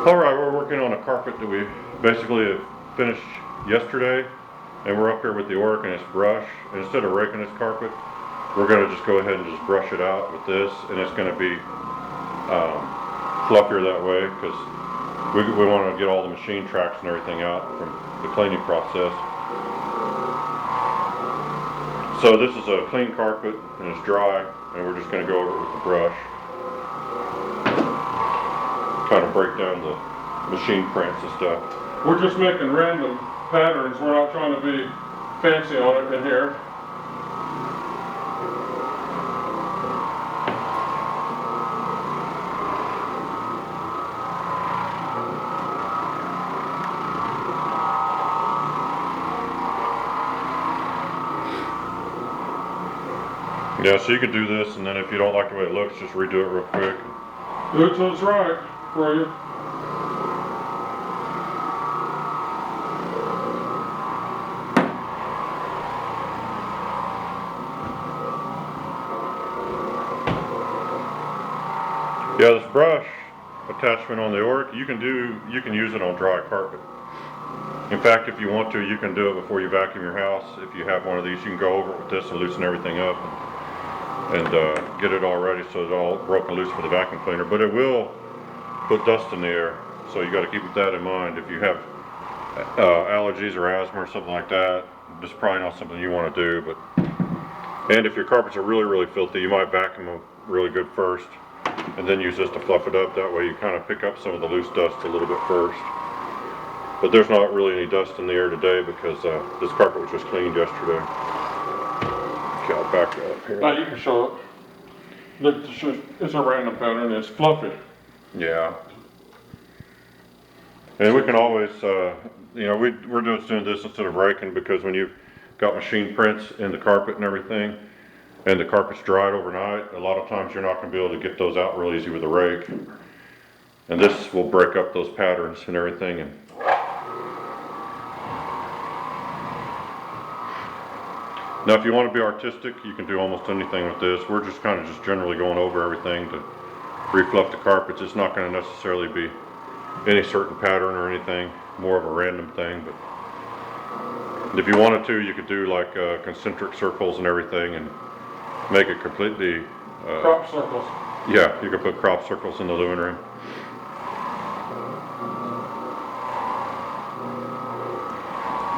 Alright, we're working on a carpet that we basically finished yesterday, and we're up here with the Oreck and its brush. And instead of raking this carpet, we're going to just go ahead and just brush it out with this, and it's going to be fluffier that way because we want to get all the machine tracks and everything out from the cleaning process. So this is a clean carpet and it's dry, and we're just going to go over it with the brush. Kind of break down the machine prints and stuff. We're just making random patterns. We're not trying to be fancy on it in here. Yeah, so you could do this, and then if you don't like the way it looks, just redo it real quick. Do it till it's right for you. Yeah, this brush attachment on the Oreck, you can use it on dry carpet. In fact, if you want to, you can do it before you vacuum your house. If you have one of these, you can go over it with this and loosen everything up and get it all ready so it's all broken loose for the vacuum cleaner. But it will put dust in the air, so you got to keep that in mind. If you have allergies or asthma or something like that, this is probably not something you want to do. And if your carpets are really filthy, you might vacuum them really good first, and then use this to fluff it up. That way you kind of pick up some of the loose dust a little bit first. But there's not really any dust in the air today because this carpet was just cleaned yesterday. Okay, I'll back it up here. Now you can show it. Look, it's a random pattern. It's fluffy. Yeah. And we can always, we're just doing this instead of raking because when you've got machine prints in the carpet and everything, and the carpet's dried overnight, a lot of times you're not going to be able to get those out real easy with a rake. And this will break up those patterns and everything. And now if you want to be artistic, you can do almost anything with this. We're just kind of just generally going over everything to refluff the carpets. It's not going to necessarily be any certain pattern or anything, more of a random thing. But if you wanted to, you could do like concentric circles and everything and make it completely crop circles. Yeah, you could put crop circles in the living room.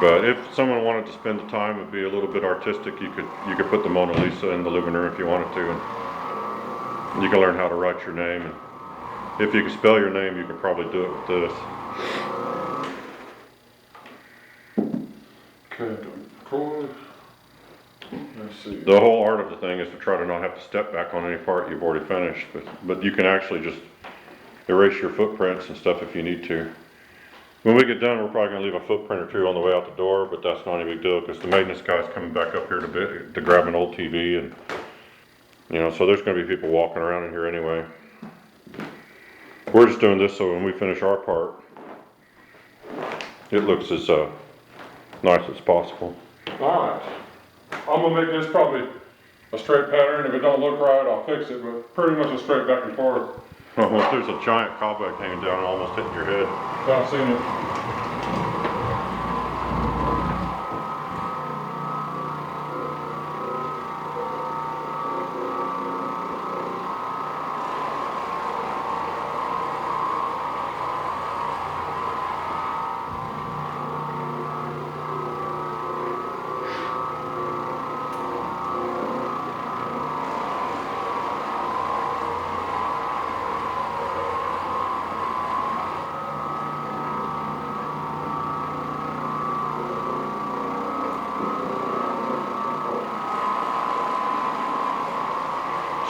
But if someone wanted to spend the time and be a little bit artistic, you could put the Mona Lisa in the living room if you wanted to, and you can learn how to write your name. And if you can spell your name, you could probably do it with this. Okay, cord. Let's see. The whole art of the thing is to try to not have to step back on any part you've already finished, but you can actually just erase your footprints and stuff if you need to. When we get done, we're probably going to leave a footprint or two on the way out the door, but that's not any big deal because the maintenance guy's coming back up here to grab an old TV, and so there's going to be people walking around in here anyway. We're just doing this so when we finish our part, it looks as nice as possible. Alright. I'm going to make this probably a straight pattern. If it don't look right, I'll fix it, but pretty much a straight back and forth. Well, there's a giant cobweb hanging down and almost hitting your head. I've seen it.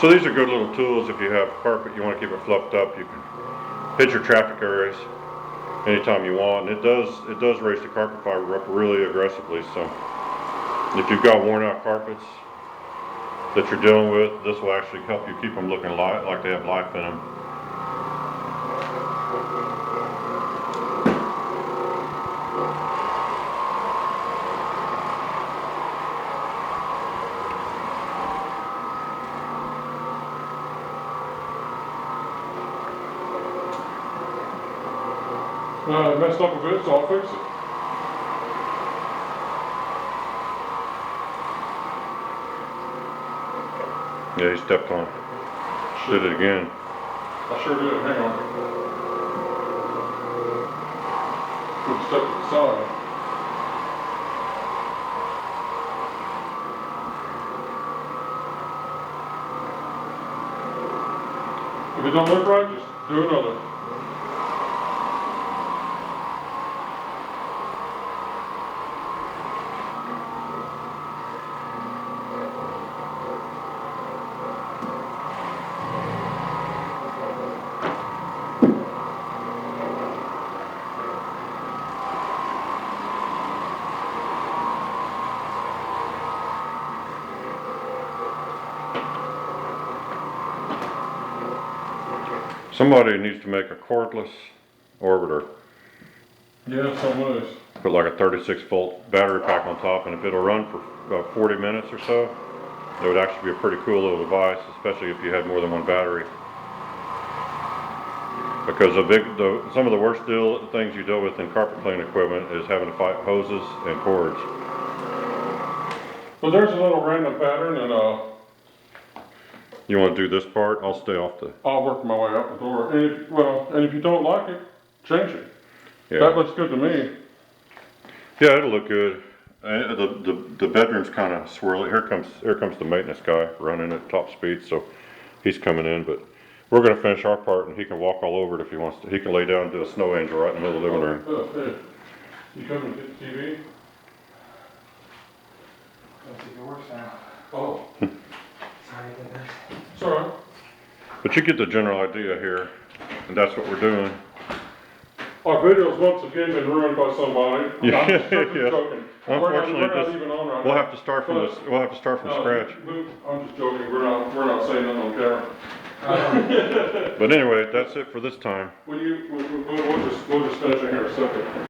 So these are good little tools if you have carpet, you want to keep it fluffed up. You can hit your traffic areas anytime you want. And it does raise the carpet fiber up really aggressively. So if you've got worn out carpets that you're dealing with, this will actually help you keep them looking like they have life in them. Messed up a bit, so I'll fix it. Yeah, he stepped on it. Did it again. I sure did, hang on. Put the step to the side. If it don't look right, just do another. Somebody needs to make a cordless orbiter. Yeah, some ways. Put like a 36-volt battery pack on top, and if it'll run for about 40 minutes or so, it would actually be a pretty cool little device, especially if you had more than one battery. Because some of the worst things you deal with in carpet cleaning equipment is having to fight hoses and cords. But there's a little random pattern, and You want to do this part? I'll stay off the. I'll work my way out the door. And if you don't like it, change it. Yeah. That looks good to me. Yeah, it'll look good. The bedroom's kind of swirly. Here comes the maintenance guy running at top speed, so he's coming in. But we're gonna finish our part, and he can walk all over it if he wants to. He can lay down and do a snow angel right in the middle of the living room. Hey, you coming to get the TV? Let's see if it works now. Oh, Sorry about that. it's all right. But you get the general idea here, and that's what we're doing. Our video's once again been ruined by somebody. I'm just strictly Yeah. joking. Unfortunately, we're not even on right we'll now. have to start from this. We'll have to start from No, scratch. I'm just joking. We're not saying nothing on camera. But anyway, that's it for this time. We'll just finish it here in a second.